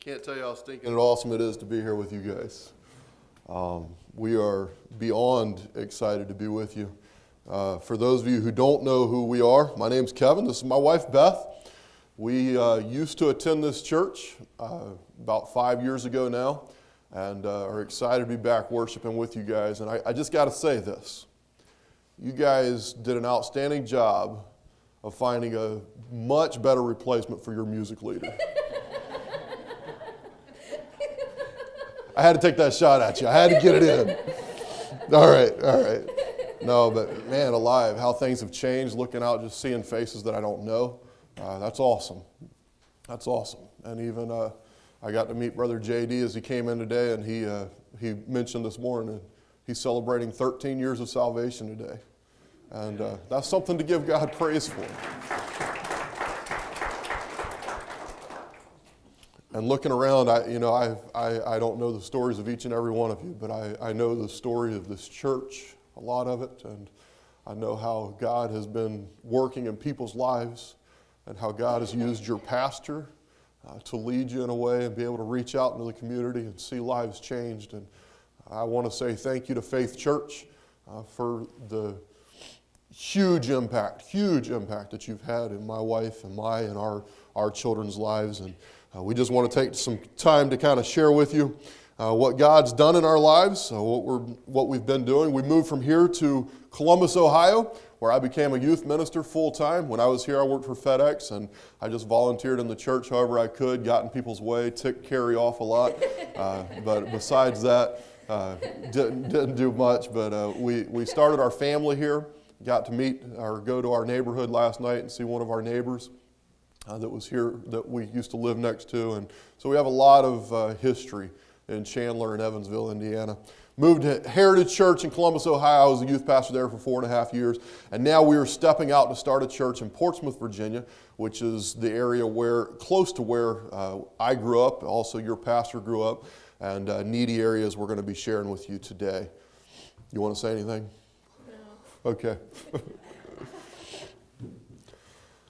Can't tell you how stinking awesome it is to be here with you guys. We are beyond excited to be with you. For those of you who don't know who we are, my name's Kevin. This is my wife, Beth. We used to attend this church about 5 years ago now, and are excited to be back worshiping with you guys. And I just got to say this. You guys did an outstanding job of finding a much better replacement for your music leader. I had to take that shot at you. I had to get it in. All right. No, but man, alive, how things have changed, looking out, just seeing faces that I don't know. That's awesome. That's awesome. And even I got to meet Brother JD as he came in today, and he mentioned this morning he's celebrating 13 years of salvation today. And that's something to give God praise for. And looking around, I don't know the stories of each and every one of you, but I know the story of this church, a lot of it, and I know how God has been working in people's lives and how God has used your pastor to lead you in a way and be able to reach out into the community and see lives changed. And I want to say thank you to Faith Church for the huge impact that you've had in my wife and our children's lives. And we just want to take some time to kind of share with you what God's done in our lives, what we've been doing. We moved from here to Columbus, Ohio, where I became a youth minister full-time. When I was here, I worked for FedEx, and I just volunteered in the church however I could, got in people's way, ticked Carrie off a lot. But besides that, didn't do much. But we started our family here, got to meet or go to our neighborhood last night and see one of our neighbors that was here that we used to live next to. And so we have a lot of history in Chandler and Evansville, Indiana. Moved to Heritage Church in Columbus, Ohio. I was a youth pastor there for 4.5 years. And now we are stepping out to start a church in Portsmouth, Virginia, which is the area close to where I grew up. Also, your pastor grew up. And needy areas we're going to be sharing with you today. You want to say anything? No. Okay.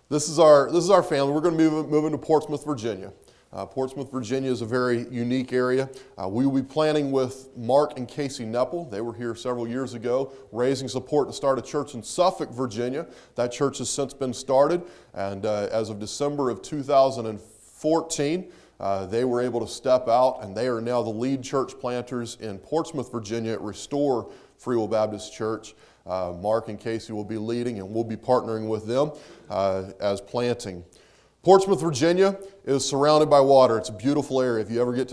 This is our family. We're going to move into Portsmouth, Virginia. Portsmouth, Virginia is a very unique area. We will be planning with Mark and Casey Nepple. They were here several years ago, raising support to start a church in Suffolk, Virginia. That church has since been started, and as of December of 2014, they were able to step out, and they are now the lead church planters in Portsmouth, Virginia at Restore Free Will Baptist Church. Mark and Casey will be leading, and we'll be partnering with them as planting. Portsmouth, Virginia is surrounded by water. It's a beautiful area. If you ever get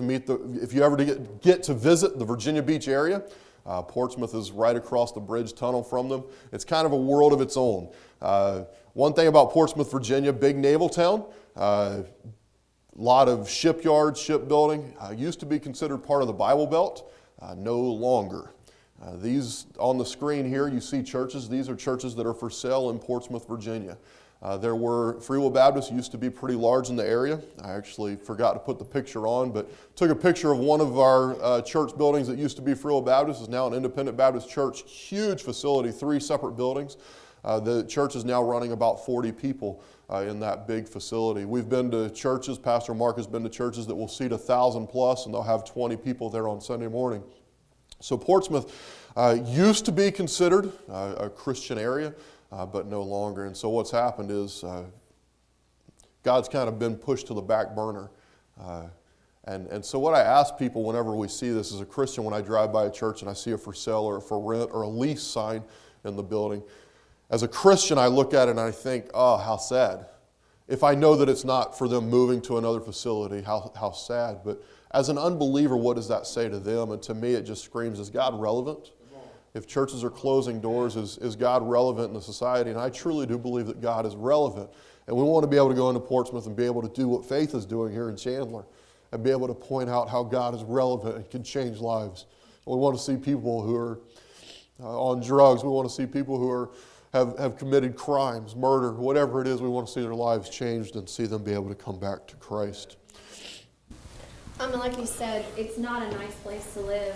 to visit the Virginia Beach area, Portsmouth is right across the bridge tunnel from them. It's kind of a world of its own. One thing about Portsmouth, Virginia, big naval town. A lot of shipyards, shipbuilding. Used to be considered part of the Bible Belt. No longer. These on the screen here, you see churches. These are churches that are for sale in Portsmouth, Virginia. Free Will Baptist used to be pretty large in the area. I actually forgot to put the picture on, but took a picture of one of our church buildings that used to be Free Will Baptist. Is now an Independent Baptist church. Huge facility, 3 separate buildings. The church is now running about 40 people in that big facility. We've been to churches, Pastor Mark has been to churches that will seat 1,000 plus, and they'll have 20 people there on Sunday morning. So Portsmouth used to be considered a Christian area, but no longer. And so what's happened is God's kind of been pushed to the back burner. And so what I ask people whenever we see this as a Christian, when I drive by a church and I see a for sale or a for rent or a lease sign in the building, as a Christian I look at it and I think, oh, how sad. If I know that it's not for them moving to another facility, how sad. But as an unbeliever, what does that say to them? And to me, it just screams, is God relevant? If churches are closing doors, is God relevant in the society? And I truly do believe that God is relevant. And we want to be able to go into Portsmouth and be able to do what Faith is doing here in Chandler and be able to point out how God is relevant and can change lives. We want to see people who are on drugs. We want to see people who have committed crimes, murder, whatever it is. We want to see their lives changed and see them be able to come back to Christ. Like you said, it's not a nice place to live.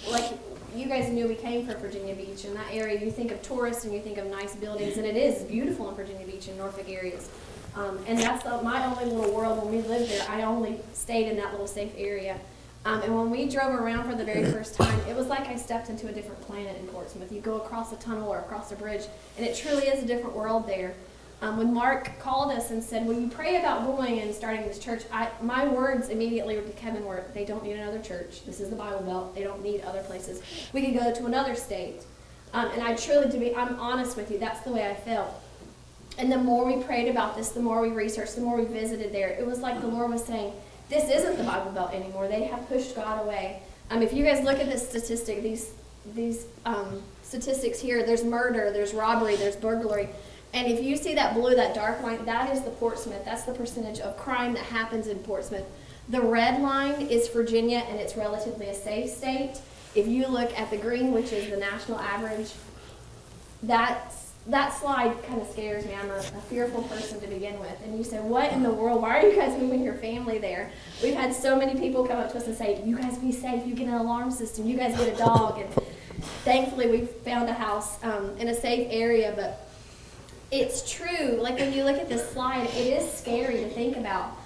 Like you guys knew, we came from Virginia Beach. In that area, you think of tourists and you think of nice buildings, and it is beautiful in Virginia Beach and Norfolk areas. And that's my only little world. When we lived there, I only stayed in that little safe area. And when we drove around for the very first time, it was like I stepped into a different planet in Portsmouth. You go across a tunnel or across a bridge, and it truly is a different world there. When Mark called us and said, will you pray about going and starting this church, my words immediately to Kevin were, they don't need another church. This is the Bible Belt. They don't need other places. We could go to another state. And I truly, I'm honest with you, that's the way I felt. And the more we prayed about this, the more we researched, the more we visited there, it was like the Lord was saying, this isn't the Bible Belt anymore. They have pushed God away. If you guys look at this statistic, these statistics here, there's murder, there's robbery, there's burglary. And if you see that blue, that dark line, that is the Portsmouth. That's the percentage of crime that happens in Portsmouth. The red line is Virginia, and it's relatively a safe state. If you look at the green, which is the national average, that slide kind of scares me. I'm a fearful person to begin with. And you say, what in the world? Why are you guys moving your family there? We've had so many people come up to us and say, you guys be safe. You get an alarm system. You guys get a dog. And thankfully, we found a house in a safe area, but it's true. Like when you look at this slide, it is scary to think about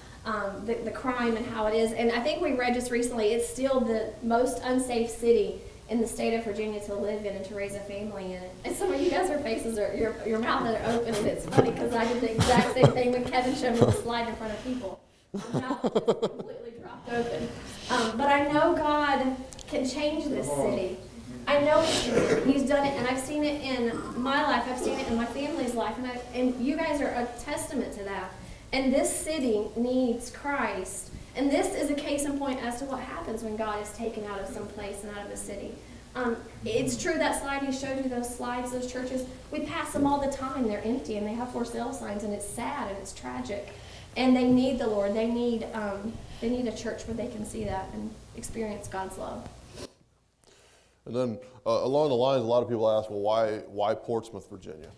the crime and how it is. And I think we read just recently, it's still the most unsafe city in the state of Virginia to live in and to raise a family in. And some of you guys, your faces are, your mouths are open, and it's funny because I did the exact same thing when Kevin showed me the slide in front of people. My mouth just completely dropped open. But I know God can change this city. I know He's done it, and I've seen it in my life. I've seen it in my family's life, and you guys are a testament to that. And this city needs Christ. And this is a case in point as to what happens when God is taken out of some place and out of a city. It's true, that slide He showed you, those slides, those churches, we pass them all the time. They're empty, and they have for sale signs, and it's sad, and it's tragic. And they need the Lord. They need a church where they can see that and experience God's love. And then along the lines, a lot of people ask, well, why Portsmouth, Virginia?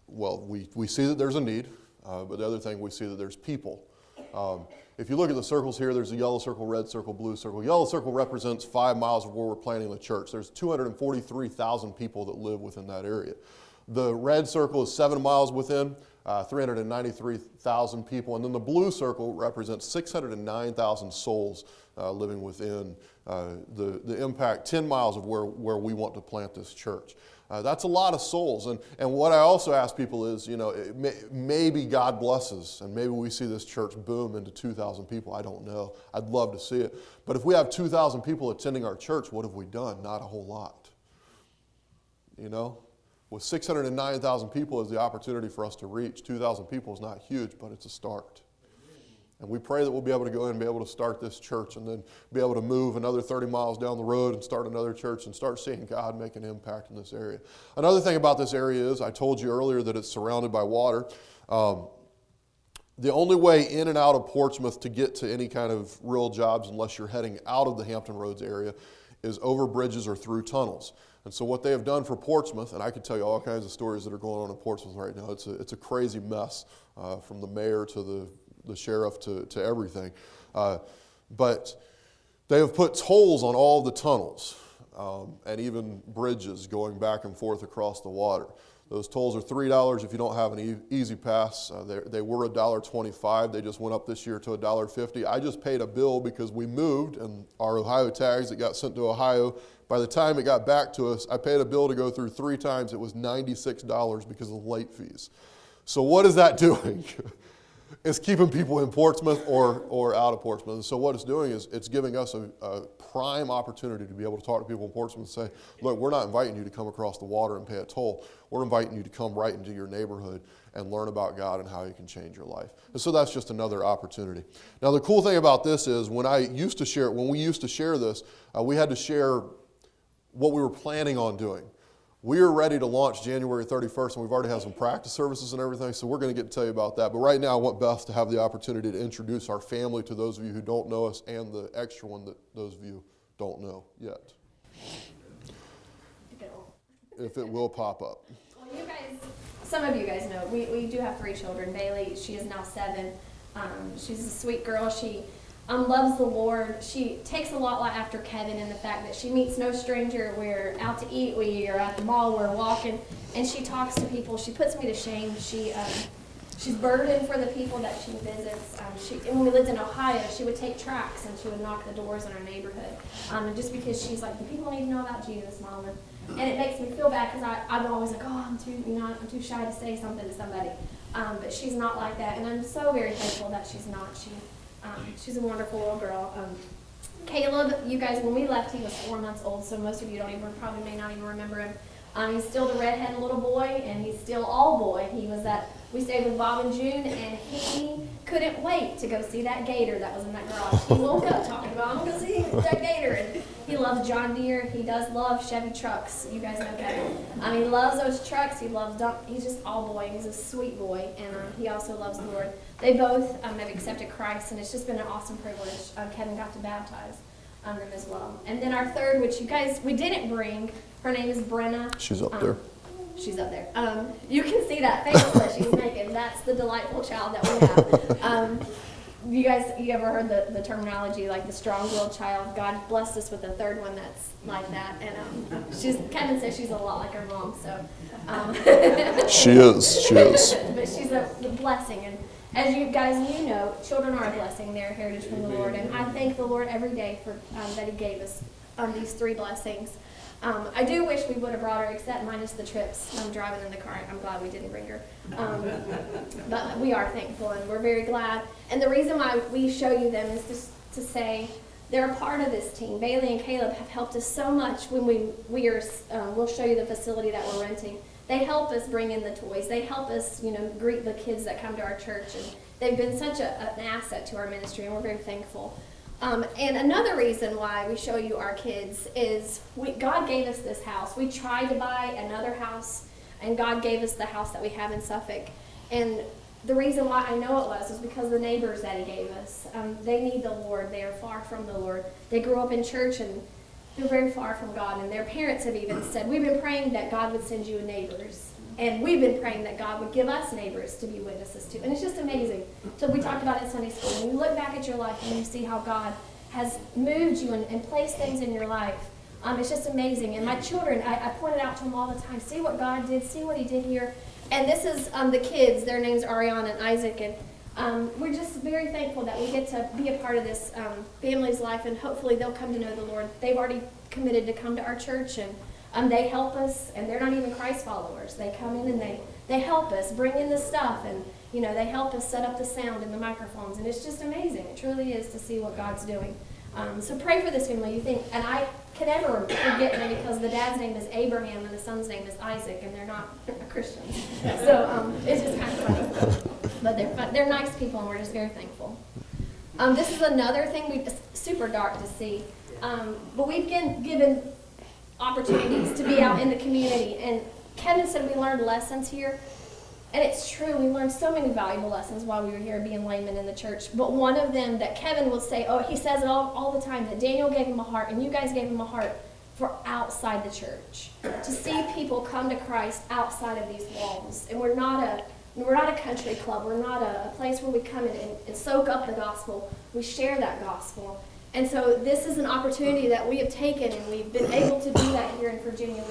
Well, we see that there's a need, but the other thing, we see that there's people. If you look at the circles here, there's a yellow circle, red circle, blue circle. Yellow circle represents 5 miles of where we're planting the church. There's 243,000 people that live within that area. The red circle is 7 miles within, 393,000 people. And then the blue circle represents 609,000 souls living within the impact 10 miles of where we want to plant this church. That's a lot of souls. And what I also ask people is, maybe God blesses and maybe we see this church boom into 2,000 people. I don't know. I'd love to see it. But if we have 2,000 people attending our church, what have we done? Not a whole lot. With 609,000 people as the opportunity for us to reach, 2,000 people is not huge, but it's a start. And we pray that we'll be able to go in and be able to start this church and then be able to move another 30 miles down the road and start another church and start seeing God make an impact in this area. Another thing about this area is, I told you earlier that it's surrounded by water. The only way in and out of Portsmouth to get to any kind of real jobs, unless you're heading out of the Hampton Roads area, is over bridges or through tunnels. And so what they have done for Portsmouth, and I could tell you all kinds of stories that are going on in Portsmouth right now. It's a crazy mess, from the mayor to the sheriff to everything. But they have put tolls on all the tunnels and even bridges going back and forth across the water. Those tolls are $3 if you don't have an easy pass. They were $1.25. They just went up this year to $1.50. I just paid a bill because we moved, and our Ohio tags that got sent to Ohio, by the time it got back to us, I paid a bill to go through 3 times. It was $96 because of the late fees. So what is that doing? It's keeping people in Portsmouth or out of Portsmouth. And so what it's doing is it's giving us a prime opportunity to be able to talk to people in Portsmouth and say, look, we're not inviting you to come across the water and pay a toll. We're inviting you to come right into your neighborhood and learn about God and how He can change your life. And so that's just another opportunity. Now the cool thing about this is when we used to share this, we had to share what we were planning on doing. We are ready to launch January 31st, and we've already had some practice services and everything, so we're going to get to tell you about that. But right now, I want Beth to have the opportunity to introduce our family to those of you who don't know us and the extra one that those of you don't know yet. If it will pop up. Well, some of you guys know, we do have 3 children. Bailey, she is now 7. She's a sweet girl. She loves the Lord. She takes a lot after Kevin in the fact that she meets no stranger. We're out to eat. We are at the mall. We're walking. And she talks to people. She puts me to shame. She's burdened for the people that she visits. And when we lived in Ohio, she would take tracts and she would knock the doors in our neighborhood. And just because she's like, the people need to know about Jesus, Mom. And it makes me feel bad because I'm always like, oh, I'm too shy to say something to somebody. But she's not like that, and I'm so very thankful that she's not. She's a wonderful little girl. Caleb, you guys, when we left, he was 4 months old, so most of you probably may not even remember him. He's still the redheaded little boy, and he's still all boy. We stayed with Bob and June, and he couldn't wait to go see that gator that was in that garage. He woke up talking about, I'm going to see that gator. And he loves John Deere. He does love Chevy trucks. You guys know Kevin. He loves those trucks. He's just all boy. He's a sweet boy, and he also loves the Lord. They both have accepted Christ, and it's just been an awesome privilege. Kevin got to baptize them as well. And then our third, which you guys, we didn't bring, her name is Brenna. She's up there. She's up there. You can see that face that she's making. That's the delightful child that we have. You ever heard the terminology like the strong-willed child? God blessed us with a third one that's like that. And Kevin says she's a lot like her mom. So She is. But she's a blessing. And as you guys know, children are a blessing. They're a heritage from the Lord. And I thank the Lord every day for that He gave us these 3 blessings. I do wish we would have brought her, except minus the trips driving in the car. I'm glad we didn't bring her. But we are thankful, and we're very glad. And the reason why we show you them is just to say they're a part of this team. Bailey and Caleb have helped us so much when we'll show you the facility that we're renting. They help us bring in the toys. They help us, greet the kids that come to our church. And they've been such an asset to our ministry, and we're very thankful. And another reason why we show you our kids is God gave us this house. We tried to buy another house, and God gave us the house that we have in Suffolk. And the reason why I know it was because the neighbors that He gave us, they need the Lord. They are far from the Lord. They grew up in church, and they're very far from God. And their parents have even said, we've been praying that God would send you neighbors. And we've been praying that God would give us neighbors to be witnesses to. And it's just amazing. So we talked about it in Sunday school. When you look back at your life and you see how God has moved you and placed things in your life, it's just amazing. And my children, I point it out to them all the time. See what God did. See what He did here. And this is the kids. Their names are Ariana and Isaac. And we're just very thankful that we get to be a part of this family's life. And hopefully they'll come to know the Lord. They've already committed to come to our church. And they help us, and they're not even Christ followers. They come in and they help us bring in the stuff, and they help us set up the sound and the microphones, and it's just amazing. It truly is to see what God's doing. So pray for this family. You think, and I can never forget them because the dad's name is Abraham and the son's name is Isaac, and they're not Christians. So it's just kind of funny, but they're fun. They're nice people, and we're just very thankful. This is another thing super dark to see, but we've given opportunities to be out in the community. And Kevin said we learned lessons here. And it's true, we learned so many valuable lessons while we were here being laymen in the church. But one of them that Kevin will say, he says it all the time, that Daniel gave him a heart, and you guys gave him a heart for outside the church. To see people come to Christ outside of these walls. And we're not a country club. We're not a place where we come in and soak up the gospel. We share that gospel. And so this is an opportunity that we have taken, and we've been able to do that here in Virginia.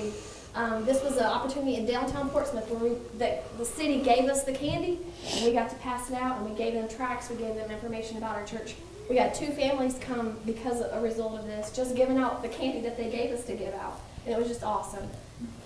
This was an opportunity in downtown Portsmouth where the city gave us the candy, and we got to pass it out, and we gave them tracts, we gave them information about our church. We had 2 families come because of a result of this, just giving out the candy that they gave us to give out. And it was just awesome.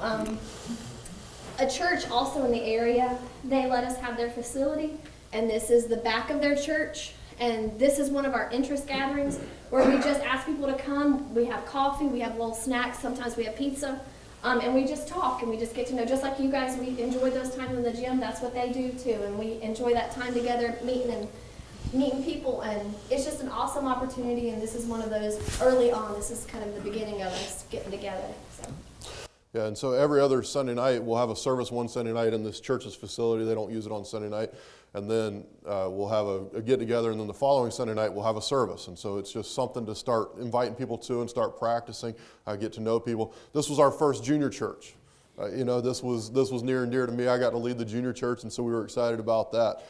A church also in the area, they let us have their facility, and this is the back of their church. And this is one of our interest gatherings where we just ask people to come. We have coffee, we have little snacks, sometimes we have pizza, and we just talk and we just get to know. Just like you guys, we enjoy those times in the gym. That's what they do too, and we enjoy that time together, meeting people, and it's just an awesome opportunity. And this is one of those early on. This is kind of the beginning of us getting together. So. Yeah, and so every other Sunday night, we'll have a service one Sunday night in this church's facility. They don't use it on Sunday night. And then we'll have a get-together, and then the following Sunday night, we'll have a service. And so it's just something to start inviting people to and start practicing, get to know people. This was our first junior church. This was near and dear to me. I got to lead the junior church, and so we were excited about that.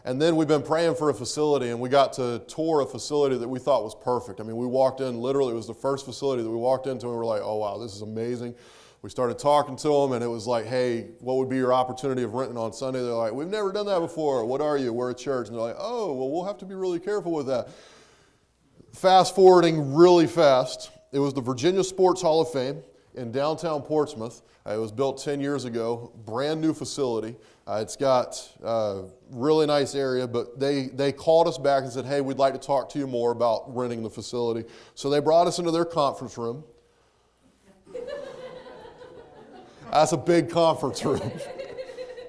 And then we've been praying for a facility, and we got to tour a facility that we thought was perfect. I mean, we walked in, literally, it was the first facility that we walked into, and we were like, oh, wow, this is amazing. we started talking to them, and it was like, hey, what would be your opportunity of renting on Sunday? They're like, we've never done that before. What are you? We're a church. And they're like, oh, well, we'll have to be really careful with that. Fast forwarding really fast, it was the Virginia Sports Hall of Fame in downtown Portsmouth. It was built 10 years ago, brand new facility. It's got a really nice area, but they called us back and said, hey, we'd like to talk to you more about renting the facility. So they brought us into their conference room. That's a big conference room.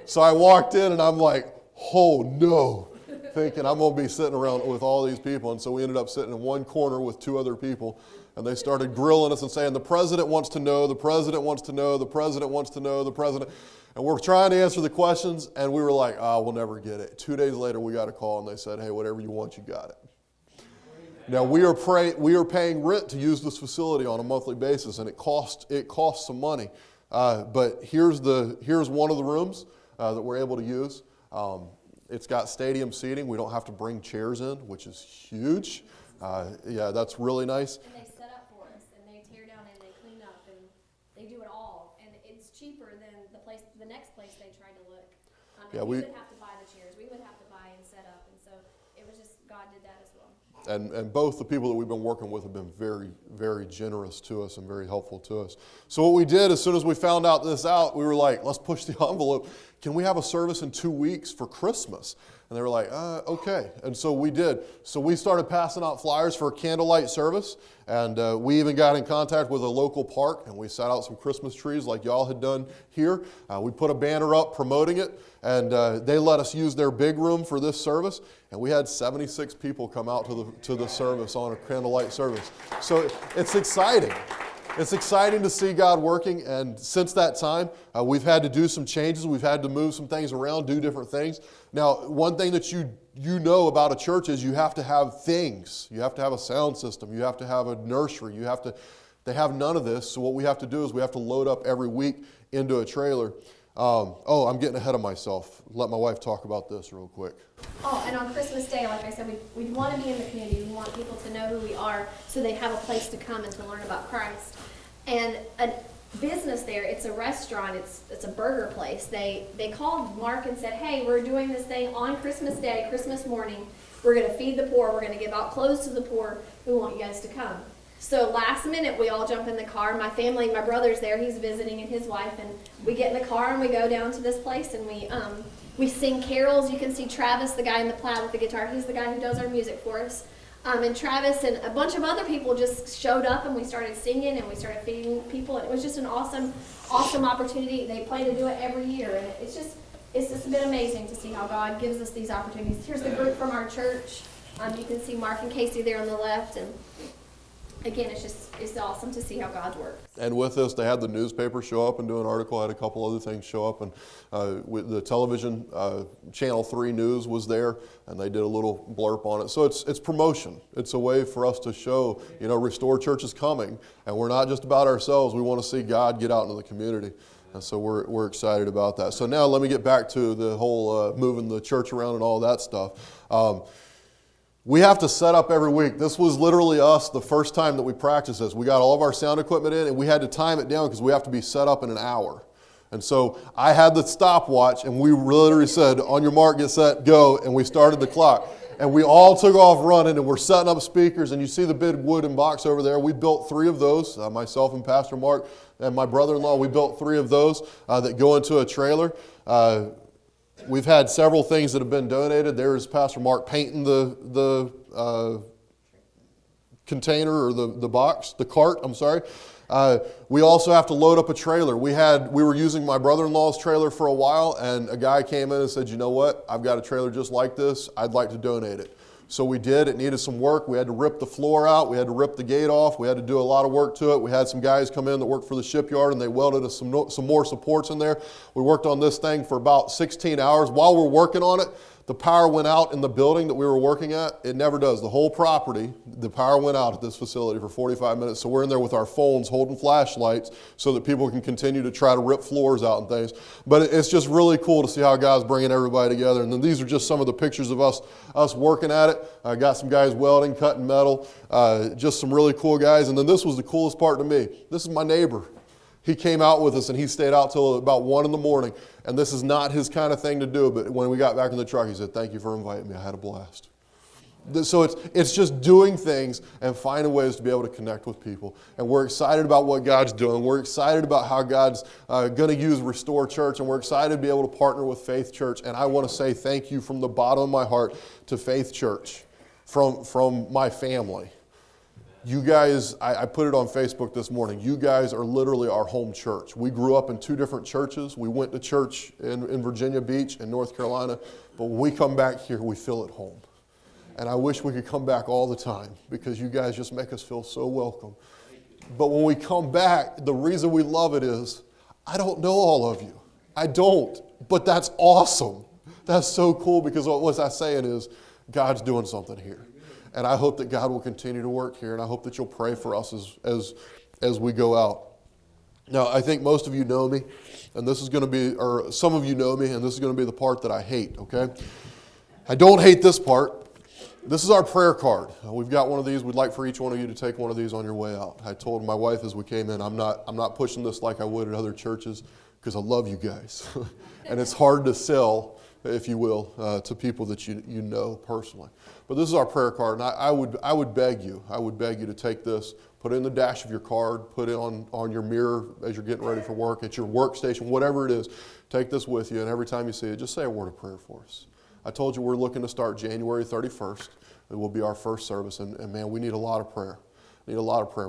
So I walked in and I'm like, oh no, thinking I'm going to be sitting around with all these people. And so we ended up sitting in one corner with two other people. And they started grilling us and saying, the president wants to know, the president wants to know, the president wants to know, the president. And we're trying to answer the questions, and we were like, we'll never get it. 2 days later, we got a call, and they said, hey, whatever you want, you got it. Now, we are paying rent to use this facility on a monthly basis, and it costs some money. But here's one of the rooms that we're able to use. It's got stadium seating. We don't have to bring chairs in, which is huge. Yeah, that's really nice. And they set up for us, and they tear down and they clean up, and they do it all. And it's cheaper than the next place they tried to look. Yeah, we would have to buy the chairs. We would have to buy and set up. And so it was just, God did that as well. And both the people that we've been working with have been very, very generous to us and very helpful to us. So what we did, as soon as we found out this out, we were like, let's push the envelope. Can we have a service in 2 weeks for Christmas? And they were like, okay. And so we did. So we started passing out flyers for a candlelight service. And we even got in contact with a local park, and we set out some Christmas trees like y'all had done here. We put a banner up promoting it, and they let us use their big room for this service. And we had 76 people come out to the service on a candlelight service. So it's exciting. It's exciting to see God working, and since that time, we've had to do some changes. We've had to move some things around, do different things. Now, one thing that you know about a church is you have to have things. You have to have a sound system. You have to have a nursery. They have none of this, so what we have to do is we have to load up every week into a trailer. I'm getting ahead of myself. Let my wife talk about this real quick. Oh, and on Christmas Day, like I said, we want to be in the community. We want people to know who we are so they have a place to come and to learn about Christ. And a business there, it's a restaurant, it's a burger place. They called Mark and said, hey, we're doing this thing on Christmas Day, Christmas morning. We're going to feed the poor. We're going to give out clothes to the poor. We want you guys to come. So last minute, we all jump in the car. My family, my brother's there. He's visiting, and his wife. And we get in the car, and we go down to this place, and we sing carols. You can see Travis, the guy in the plaid with the guitar. He's the guy who does our music for us. And Travis and a bunch of other people just showed up, and we started singing, and we started feeding people. And it was just an awesome opportunity. They plan to do it every year. And it's just been amazing to see how God gives us these opportunities. Here's the group from our church. You can see Mark and Casey there on the left. And again, it's awesome to see how God works. And with this, they had the newspaper show up and do an article. I had a couple other things show up, and with the television, Channel 3 News was there, and they did a little blurb on it. So it's promotion. It's a way for us to show, Restore Church is coming, and we're not just about ourselves. We want to see God get out into the community. And so we're excited about that. So now let me get back to the whole moving the church around and all that stuff. We have to set up every week. This was literally us the first time that we practiced this. We got all of our sound equipment in, and we had to time it down because we have to be set up in an hour. And so I had the stopwatch, and we literally said, on your mark, get set, go, and we started the clock. And we all took off running, and we're setting up speakers, and you see the big wooden box over there. We built 3 of those, myself and Pastor Mark and my brother-in-law. We built 3 of those that go into a trailer. We've had several things that have been donated. There's Pastor Mark painting the container or the cart, I'm sorry. We also have to load up a trailer. We were using my brother-in-law's trailer for a while, and a guy came in and said, you know what, I've got a trailer just like this. I'd like to donate it. So we did. It needed some work. We had to rip the floor out. We had to rip the gate off. We had to do a lot of work to it. We had some guys come in that worked for the shipyard, and they welded us some more supports in there. We worked on this thing for about 16 hours. While we're working on it, the power went out in the building that we were working at. It never does. The whole property, the power went out at this facility for 45 minutes. So we're in there with our phones holding flashlights so that people can continue to try to rip floors out and things. But it's just really cool to see how God's bringing everybody together. And then these are just some of the pictures of us working at it. I got some guys welding, cutting metal, just some really cool guys. And then this was the coolest part to me. This is my neighbor. He came out with us and he stayed out till about 1 in the morning. And this is not his kind of thing to do, but when we got back in the truck, he said, "Thank you for inviting me. I had a blast." So it's just doing things and finding ways to be able to connect with people. And we're excited about what God's doing. We're excited about how God's going to use Restore Church, and we're excited to be able to partner with Faith Church. And I want to say thank you from the bottom of my heart to Faith Church from my family. You guys, I put it on Facebook this morning, you guys are literally our home church. We grew up in 2 different churches. We went to church in Virginia Beach and North Carolina, but when we come back here, we feel at home. And I wish we could come back all the time because you guys just make us feel so welcome. But when we come back, the reason we love it is, I don't know all of you. I don't, but that's awesome. That's so cool because what I'm saying is, God's doing something here. And I hope that God will continue to work here, and I hope that you'll pray for us as we go out. Now, I think most of you know me, and this is going to be, or some of you know me, and this is going to be the part that I hate, okay? I don't hate this part. This is our prayer card. We've got one of these. We'd like for each one of you to take one of these on your way out. I told my wife as we came in, I'm not pushing this like I would at other churches because I love you guys. And it's hard to sell, if you will, to people that you know personally. But this is our prayer card, and I would beg you to take this, put it in the dash of your card, put it on your mirror as you're getting ready for work, at your workstation, whatever it is. Take this with you, and every time you see it, just say a word of prayer for us. I told you we're looking to start January 31st. It will be our first service, and man, we need a lot of prayer. Need a lot of prayer.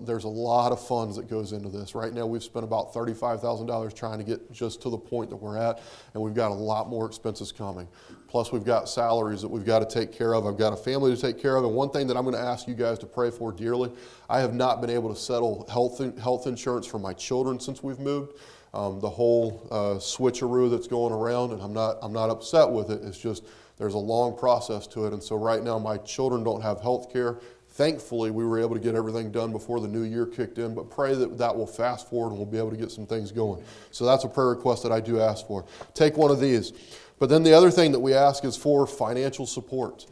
There's a lot of funds that goes into this. Right now we've spent about $35,000 trying to get just to the point that we're at, and we've got a lot more expenses coming. Plus we've got salaries that we've got to take care of. I've got a family to take care of, and one thing that I'm going to ask you guys to pray for dearly, I have not been able to settle health insurance for my children since we've moved. The whole switcheroo that's going around, and I'm not upset with it. It's just there's a long process to it, and so right now my children don't have health care. Thankfully, we were able to get everything done before the new year kicked in, but pray that will fast forward and we'll be able to get some things going. So that's a prayer request that I do ask for. Take one of these. But then the other thing that we ask is for financial support.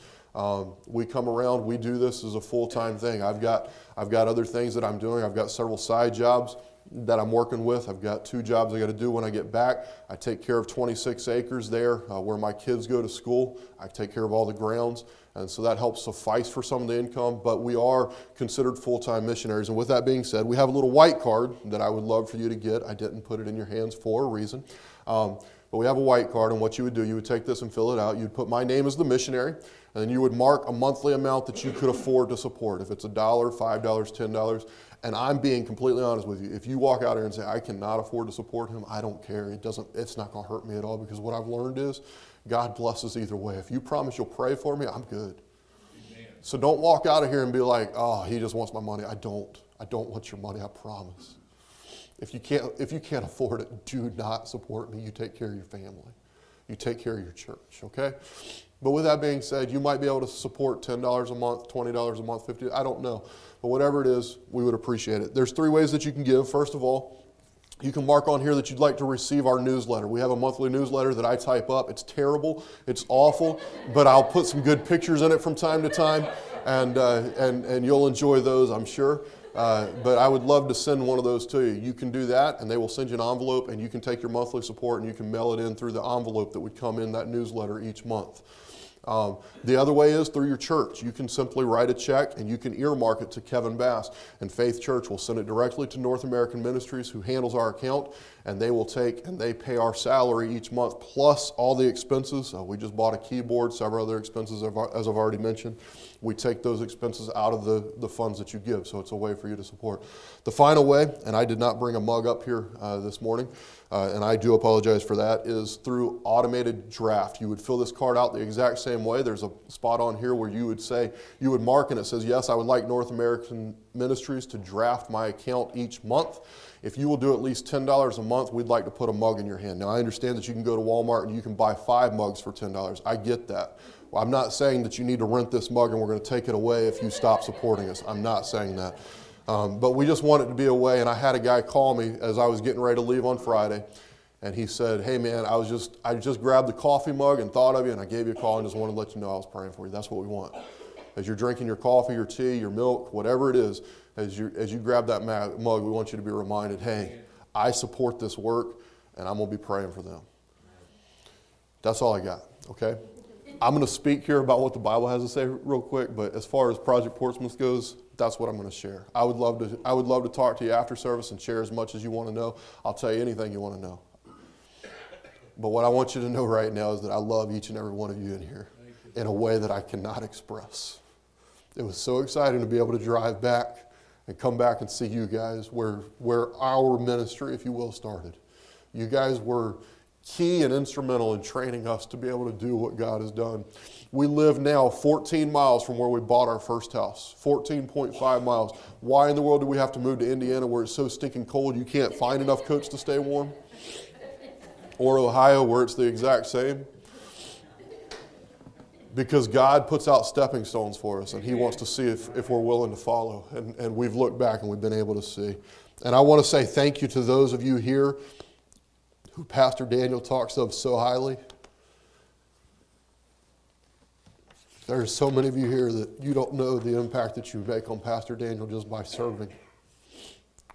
We come around, we do this as a full-time thing. I've got other things that I'm doing. I've got several side jobs that I'm working with. I've got 2 jobs I got to do when I get back. I take care of 26 acres there where my kids go to school. I take care of all the grounds. And so that helps suffice for some of the income, but we are considered full-time missionaries. And with that being said, we have a little white card that I would love for you to get. I didn't put it in your hands for a reason. But we have a white card, and what you would do, you would take this and fill it out. You'd put my name as the missionary, and then you would mark a monthly amount that you could afford to support. If it's $1, $5, $10, and I'm being completely honest with you, if you walk out here and say, I cannot afford to support him, I don't care. It's not going to hurt me at all, because what I've learned is God blesses either way. If you promise you'll pray for me, I'm good. Amen. So don't walk out of here and be like, oh, he just wants my money. I don't want your money, I promise. If you can't afford it, do not support me. You take care of your family. You take care of your church, okay? But with that being said, you might be able to support $10 a month, $20 a month, $50, I don't know. But whatever it is, we would appreciate it. There's 3 ways that you can give. First of all, you can mark on here that you'd like to receive our newsletter. We have a monthly newsletter that I type up. It's terrible. It's awful. But I'll put some good pictures in it from time to time, and you'll enjoy those, I'm sure. But I would love to send one of those to you. You can do that, and they will send you an envelope, and you can take your monthly support, and you can mail it in through the envelope that would come in that newsletter each month. The other way is through your church. You can simply write a check and you can earmark it to Kevin Bass, and Faith Church will send it directly to North American Ministries, who handles our account, and they will take and they pay our salary each month plus all the expenses. We just bought a keyboard, several other expenses as I've already mentioned. We take those expenses out of the funds that you give, so it's a way for you to support. The final way, and I did not bring a mug up here this morning, and I do apologize for that, is through automated draft. You would fill this card out the exact same way. There's a spot on here where you would mark, and it says, yes, I would like North American Ministries to draft my account each month. If you will do at least $10 a month, we'd like to put a mug in your hand. Now, I understand that you can go to Walmart and you can buy 5 mugs for $10. I get that. Well, I'm not saying that you need to rent this mug and we're going to take it away if you stop supporting us. I'm not saying that. But we just want it to be a way, and I had a guy call me as I was getting ready to leave on Friday, and he said, hey man, I just grabbed the coffee mug and thought of you, and I gave you a call and just wanted to let you know I was praying for you. That's what we want. As you're drinking your coffee, your tea, your milk, whatever it is, as you grab that mug, we want you to be reminded, hey, I support this work, and I'm going to be praying for them. That's all I got, okay? I'm going to speak here about what the Bible has to say real quick, but as far as Project Portsmouth goes, that's what I'm going to share. I would love to talk to you after service and share as much as you want to know. I'll tell you anything you want to know. But what I want you to know right now is that I love each and every one of you in here in a way that I cannot express. It was so exciting to be able to drive back and come back and see you guys where our ministry, if you will, started. You guys were key and instrumental in training us to be able to do what God has done. We live now 14 miles from where we bought our first house, 14.5 miles. Why in the world do we have to move to Indiana where it's so stinking cold you can't find enough coats to stay warm? Or Ohio where it's the exact same? Because God puts out stepping stones for us, and He wants to see if we're willing to follow. And we've looked back and we've been able to see. And I want to say thank you to those of you here who Pastor Daniel talks of so highly. There are so many of you here that you don't know the impact that you make on Pastor Daniel just by serving,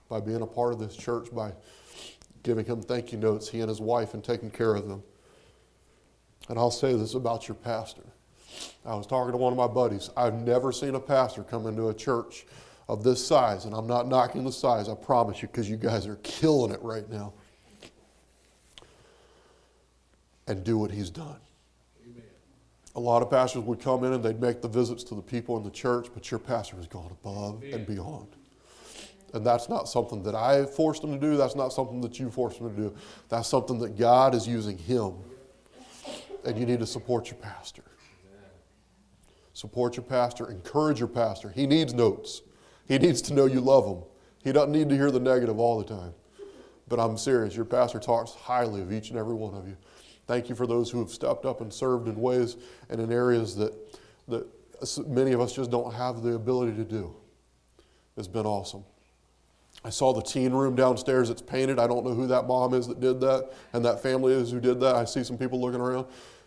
by being a part of this church, by giving him thank you notes, he and his wife, and taking care of them. And I'll say this about your pastor. I was talking to one of my buddies. I've never seen a pastor come into a church of this size, and I'm not knocking the size, I promise you, because you guys are killing it right now, and do what he's done. Amen. A lot of pastors would come in and they'd make the visits to the people in the church, but your pastor has gone above and beyond. And that's not something that I forced him to do. That's not something that you forced him to do. That's something that God is using him. And you need to support your pastor. Support your pastor. Encourage your pastor. He needs notes. He needs to know you love him. He doesn't need to hear the negative all the time. But I'm serious. Your pastor talks highly of each and every one of you. Thank you for those who have stepped up and served in ways and in areas that many of us just don't have the ability to do. It's been awesome. I saw the teen room downstairs. It's painted. I don't know who that mom is that did that and that family is who did that. I see some people looking around.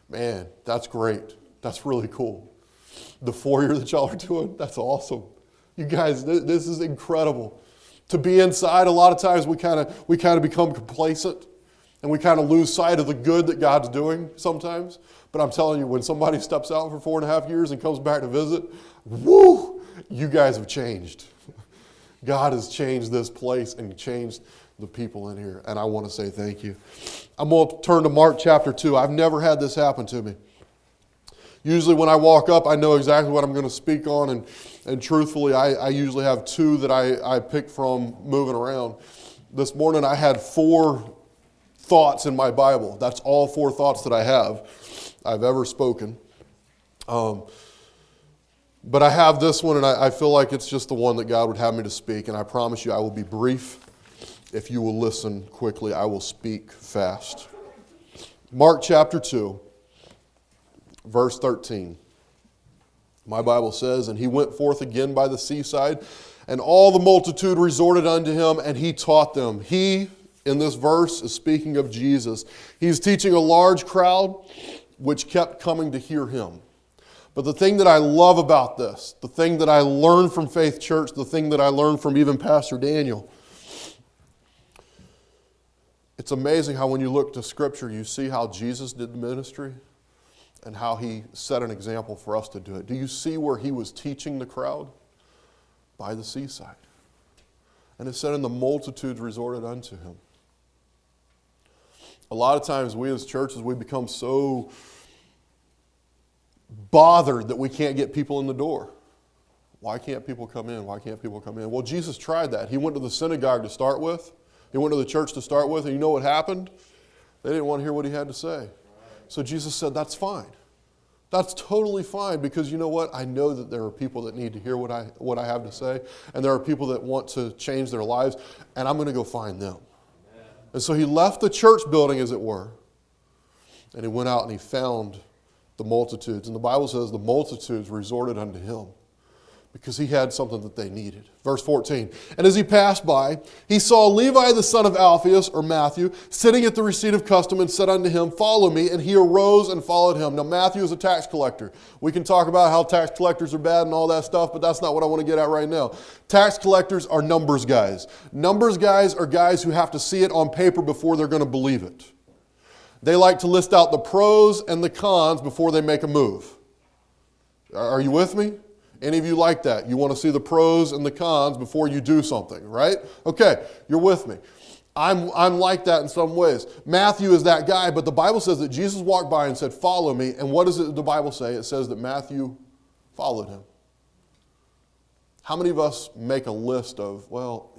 Man, that's great. That's really cool. The foyer that y'all are doing, that's awesome. You guys, this is incredible. To be inside, a lot of times we kind of become complacent. And we kind of lose sight of the good that God's doing sometimes. But I'm telling you, when somebody steps out for 4.5 years and comes back to visit, woo, you guys have changed. God has changed this place and changed the people in here. And I want to say thank you. I'm going to turn to Mark chapter 2. I've never had this happen to me. Usually when I walk up, I know exactly what I'm going to speak on. And truthfully, I usually have 2 that I pick from moving around. This morning I had 4 thoughts in my Bible. That's all 4 thoughts that I've ever spoken. But I have this one, and I feel like it's just the one that God would have me to speak. And I promise you I will be brief. If you will listen quickly, I will speak fast. Mark chapter 2, verse 13. My Bible says, "And he went forth again by the seaside, and all the multitude resorted unto him, and he taught them." He, in this verse, is speaking of Jesus. He's teaching a large crowd which kept coming to hear him. But the thing that I love about this, the thing that I learned from Faith Church, the thing that I learned from even Pastor Daniel, it's amazing how when you look to Scripture, you see how Jesus did the ministry and how he set an example for us to do it. Do you see where he was teaching the crowd? By the seaside. And it said, "And the multitudes resorted unto him." A lot of times we as churches, we become so bothered that we can't get people in the door. Why can't people come in? Why can't people come in? Well, Jesus tried that. He went to the synagogue to start with. He went to the church to start with, and you know what happened? They didn't want to hear what he had to say. So Jesus said, that's fine. That's totally fine, because you know what? I know that there are people that need to hear what I have to say, and there are people that want to change their lives, and I'm going to go find them. And so he left the church building, as it were, and he went out and he found the multitudes. And the Bible says the multitudes resorted unto him because he had something that they needed. Verse 14, and as he passed by, he saw Levi the son of Alphaeus, or Matthew, sitting at the receipt of custom, and said unto him, follow me. And he arose and followed him. Now Matthew is a tax collector. We can talk about how tax collectors are bad and all that stuff, but that's not what I want to get at right now. Tax collectors are numbers guys. Numbers guys are guys who have to see it on paper before they're going to believe it. They like to list out the pros and the cons before they make a move. Are you with me? Any of you like that? You want to see the pros and the cons before you do something, right? Okay, you're with me. I'm like that in some ways. Matthew is that guy, but the Bible says that Jesus walked by and said, follow me. And what does the Bible say? It says that Matthew followed him. How many of us make a list of, well,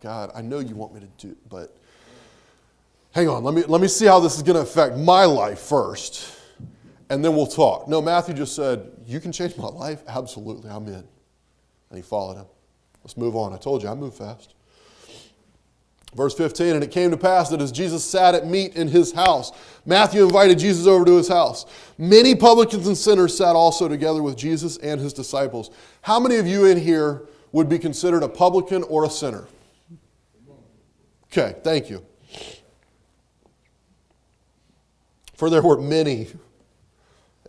God, I know you want me to do, but hang on, let me see how this is going to affect my life first, and then we'll talk. No, Matthew just said, you can change my life? Absolutely, I'm in. And he followed him. Let's move on. I told you, I move fast. Verse 15, and it came to pass that as Jesus sat at meat in his house, Matthew invited Jesus over to his house. Many publicans and sinners sat also together with Jesus and his disciples. How many of you in here would be considered a publican or a sinner? Okay, thank you. For there were many.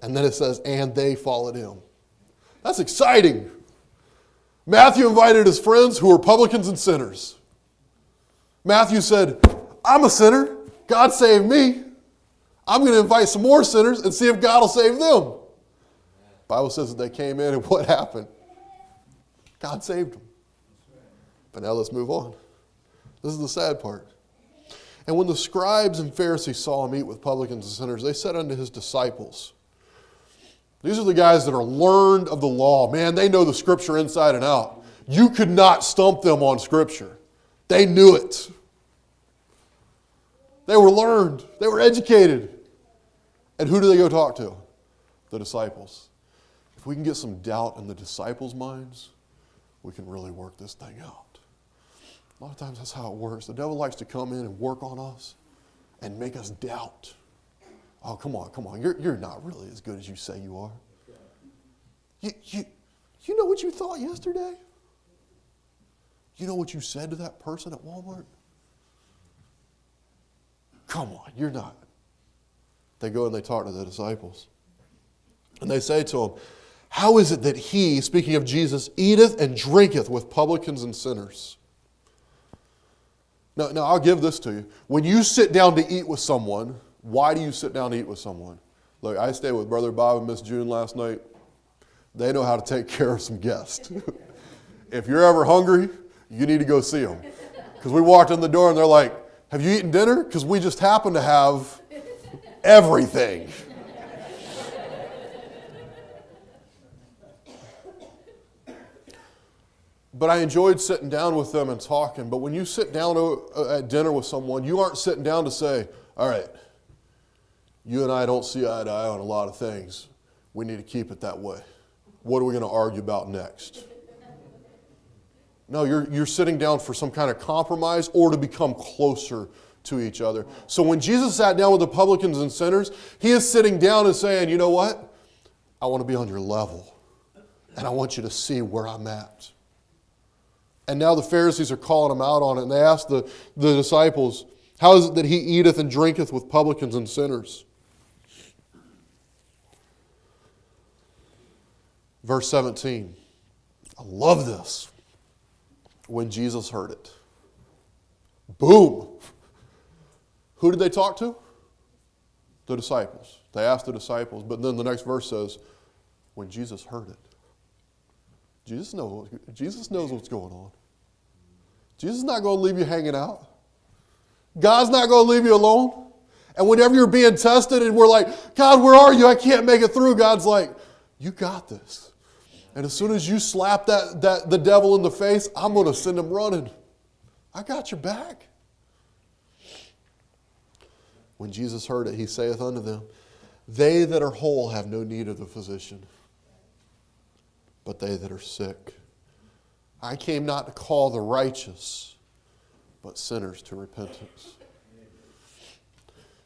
And then it says, and they followed him. That's exciting. Matthew invited his friends who were publicans and sinners. Matthew said, I'm a sinner. God saved me. I'm going to invite some more sinners and see if God will save them. The Bible says that they came in, and what happened? God saved them. But now let's move on. This is the sad part. And when the scribes and Pharisees saw him eat with publicans and sinners, they said unto his disciples, these are the guys that are learned of the law. Man, they know the Scripture inside and out. You could not stump them on Scripture. They knew it. They were learned. They were educated. And who do they go talk to? The disciples. If we can get some doubt in the disciples' minds, we can really work this thing out. A lot of times that's how it works. The devil likes to come in and work on us and make us doubt. Oh, come on. You're not really as good as you say you are. You know what you thought yesterday? You know what you said to that person at Walmart? Come on, you're not. They go and they talk to the disciples. And they say to him, how is it that he, speaking of Jesus, eateth and drinketh with publicans and sinners? Now, I'll give this to you. When you sit down to eat with someone, why do you sit down to eat with someone? Look, I stayed with Brother Bob and Miss June last night. They know how to take care of some guests. If you're ever hungry, you need to go see them. Because we walked in the door and they're like, have you eaten dinner? Because we just happen to have everything. But I enjoyed sitting down with them and talking. But when you sit down at dinner with someone, you aren't sitting down to say, all right, you and I don't see eye to eye on a lot of things. We need to keep it that way. What are we going to argue about next? No, you're sitting down for some kind of compromise or to become closer to each other. So when Jesus sat down with the publicans and sinners, he is sitting down and saying, you know what? I want to be on your level. And I want you to see where I'm at. And now the Pharisees are calling him out on it. And they ask the disciples, how is it that he eateth and drinketh with publicans and sinners? Verse 17. I love this. When Jesus heard it. Boom. Who did they talk to? The disciples. They asked the disciples. But then the next verse says, when Jesus heard it. Jesus knows what's going on. Jesus is not going to leave you hanging out. God's not going to leave you alone. And whenever you're being tested and we're like, God, where are you? I can't make it through. God's like, you got this. And as soon as you slap the devil in the face, I'm going to send him running. I got your back. When Jesus heard it, he saith unto them, they that are whole have no need of the physician, but they that are sick. I came not to call the righteous, but sinners to repentance.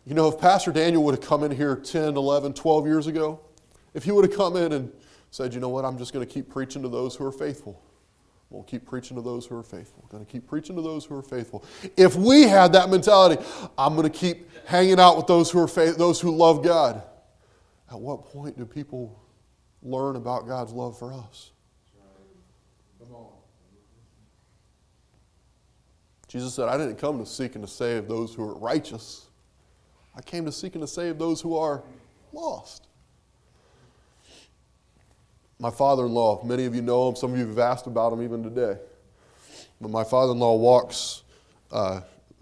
You know, if Pastor Daniel would have come in here 10, 11, 12 years ago, if he would have come in and said, you know what, I'm just going to keep preaching to those who are faithful. We'll keep preaching to those who are faithful. We're going to keep preaching to those who are faithful. If we had that mentality, I'm going to keep hanging out with those who are those who love God. At what point do people learn about God's love for us? Come on. Jesus said, I didn't come to seek and to save those who are righteous. I came to seek and to save those who are lost. My father-in-law, many of you know him, some of you have asked about him even today. But my father-in-law walks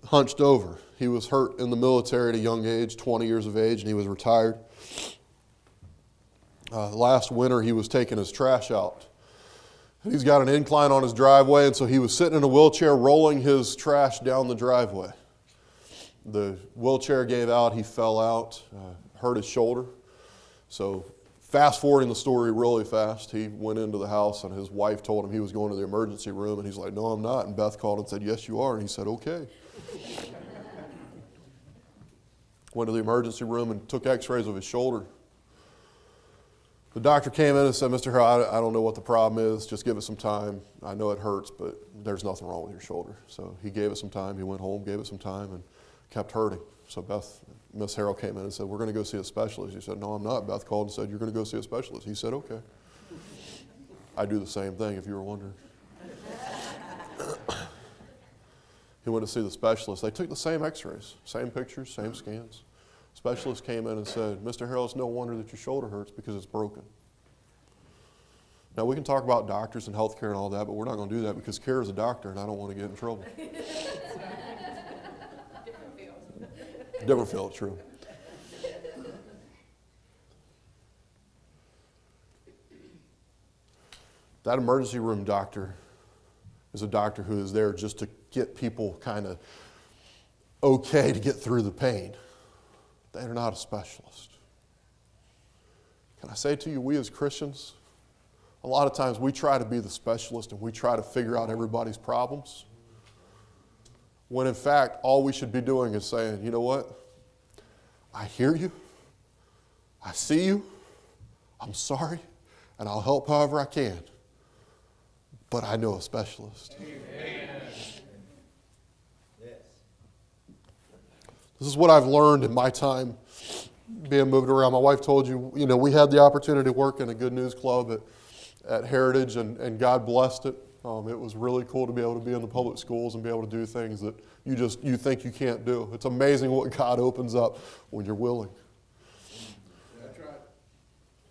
hunched over. He was hurt in the military at a young age, 20 years of age, and he was retired. Last winter, he was taking his trash out. And he's got an incline on his driveway, and so he was sitting in a wheelchair rolling his trash down the driveway. The wheelchair gave out, he fell out, hurt his shoulder. So fast forwarding the story really fast, he went into the house and his wife told him he was going to the emergency room, and he's like, no, I'm not. And Beth called and said, yes, you are. And he said, okay. Went to the emergency room and took x-rays of his shoulder. The doctor came in and said, Mr. Harrell, I don't know what the problem is. Just give it some time. I know it hurts, but there's nothing wrong with your shoulder. So he gave it some time. He went home, gave it some time, and kept hurting. So Miss Harrell came in and said, we're going to go see a specialist. He said, no, I'm not. Beth called and said, you're going to go see a specialist. He said, okay. I do the same thing, if you were wondering. He went to see the specialist. They took the same x-rays, same pictures, same scans. Specialist came in and said, Mr. Harrell, it's no wonder that your shoulder hurts because it's broken. Now, we can talk about doctors and healthcare and all that, but we're not going to do that because Kara is a doctor and I don't want to get in trouble. Different field, true. That emergency room doctor is a doctor who is there just to get people kind of okay to get through the pain. They're not a specialist. Can I say to you, we as Christians, a lot of times we try to be the specialist and we try to figure out everybody's problems. When in fact, all we should be doing is saying, you know what? I hear you. I see you. I'm sorry. And I'll help however I can. But I know a specialist. Amen. This is what I've learned in my time being moved around. My wife told you, we had the opportunity to work in a Good News Club at Heritage, and God blessed it. It was really cool to be able to be in the public schools and be able to do things that you think you can't do. It's amazing what God opens up when you're willing. That's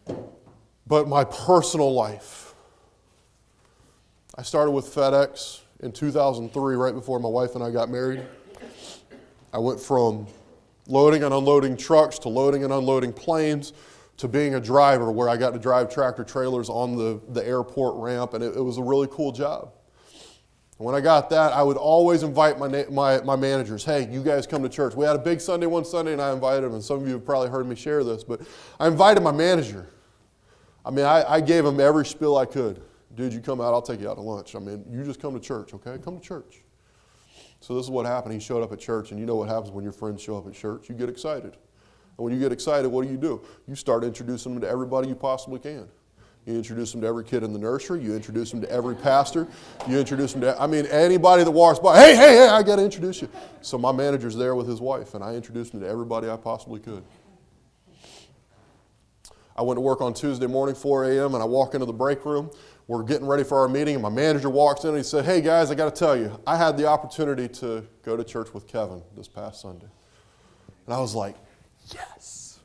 right. But my personal life, I started with FedEx in 2003, right before my wife and I got married. I went from loading and unloading trucks to loading and unloading planes to being a driver where I got to drive tractor trailers on the airport ramp, and it was a really cool job. And when I got that, I would always invite my managers, hey, you guys come to church. We had a big Sunday one Sunday, and I invited them, and some of you have probably heard me share this, but I invited my manager. I gave him every spiel I could. Dude, you come out, I'll take you out to lunch. You just come to church, okay? Come to church. So this is what happened. He showed up at church, and you know what happens when your friends show up at church. You get excited. And when you get excited, what do? You start introducing them to everybody you possibly can. You introduce them to every kid in the nursery. You introduce them to every pastor. You introduce them to, anybody that walks by. Hey, I got to introduce you. So my manager's there with his wife, and I introduced him to everybody I possibly could. I went to work on Tuesday morning, 4 a.m., and I walk into the break room. We're getting ready for our meeting, and my manager walks in and he said, hey guys, I got to tell you, I had the opportunity to go to church with Kevin this past Sunday. And I was like, yes.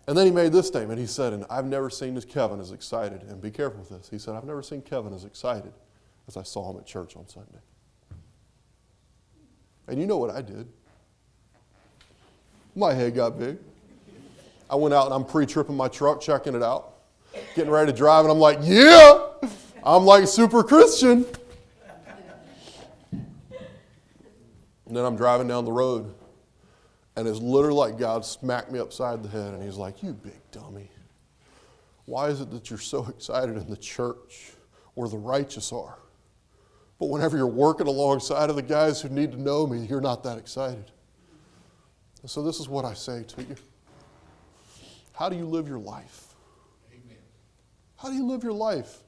And then he made this statement. He said, and I've never seen Kevin as excited, and be careful with this. He said, I've never seen Kevin as excited as I saw him at church on Sunday. And you know what I did? My head got big. I went out and I'm pre-tripping my truck, checking it out. Getting ready to drive, and I'm like, yeah, I'm like super Christian. And then I'm driving down the road, and it's literally like God smacked me upside the head, and he's like, you big dummy. Why is it that you're so excited in the church where the righteous are? But whenever you're working alongside of the guys who need to know me, you're not that excited. And so this is what I say to you. How do you live your life? How do you live your life?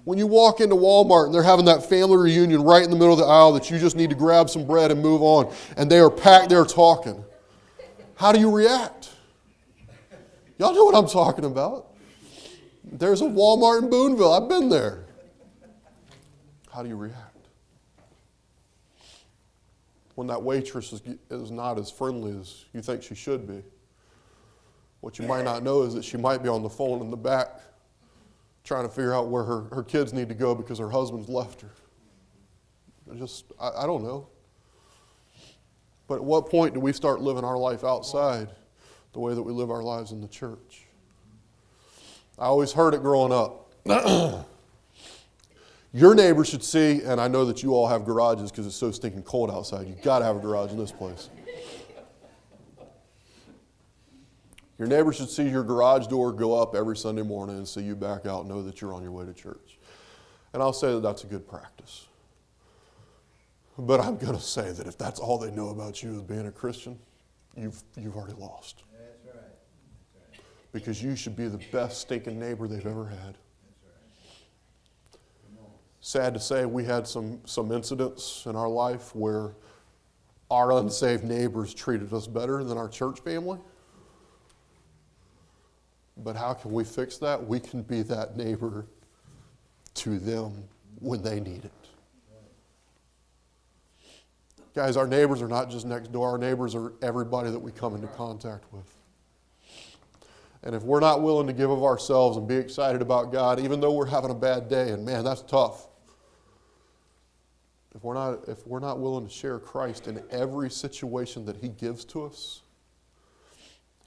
When you walk into Walmart and they're having that family reunion right in the middle of the aisle that you just need to grab some bread and move on, and they are packed there talking, how do you react? Y'all know what I'm talking about. There's a Walmart in Boonville. I've been there. How do you react? When that waitress is not as friendly as you think she should be. What you might not know is that she might be on the phone in the back trying to figure out where her kids need to go because her husband's left her. I don't know. But at what point do we start living our life outside the way that we live our lives in the church? I always heard it growing up. Your neighbor should see, and I know that you all have garages because it's so stinking cold outside. You've got to have a garage in this place. Your neighbor should see your garage door go up every Sunday morning and see you back out and know that you're on your way to church. And I'll say that that's a good practice. But I'm going to say that if that's all they know about you as being a Christian, you've already lost. That's right. Because you should be the best stinking neighbor they've ever had. Sad to say, we had some incidents in our life where our unsaved neighbors treated us better than our church family. But how can we fix that? We can be that neighbor to them when they need it. Guys, our neighbors are not just next door. Our neighbors are everybody that we come into contact with. And if we're not willing to give of ourselves and be excited about God, even though we're having a bad day, and man, that's tough. If we're not willing to share Christ in every situation that He gives to us,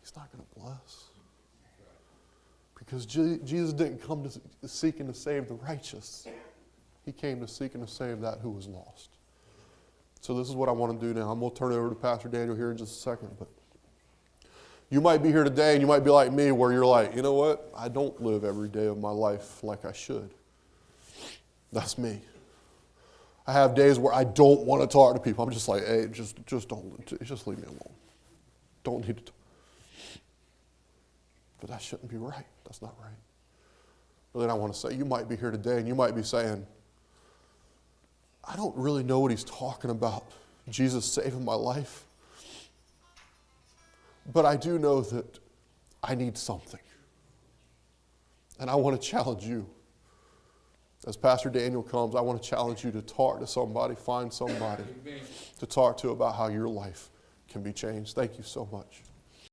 He's not going to bless. Because Jesus didn't come to seek and to save the righteous. He came to seek and to save that who was lost. So this is what I want to do now. I'm going to turn it over to Pastor Daniel here in just a second. But you might be here today and you might be like me where you're like, you know what? I don't live every day of my life like I should. That's me. I have days where I don't want to talk to people. I'm just like, hey, just leave me alone. Don't need to talk. But that shouldn't be right. That's not right. But then I want to say, you might be here today and you might be saying, I don't really know what he's talking about, Jesus saving my life. But I do know that I need something. And I want to challenge you. As Pastor Daniel comes, I want to challenge you to talk to somebody, find somebody to talk to about how your life can be changed. Thank you so much.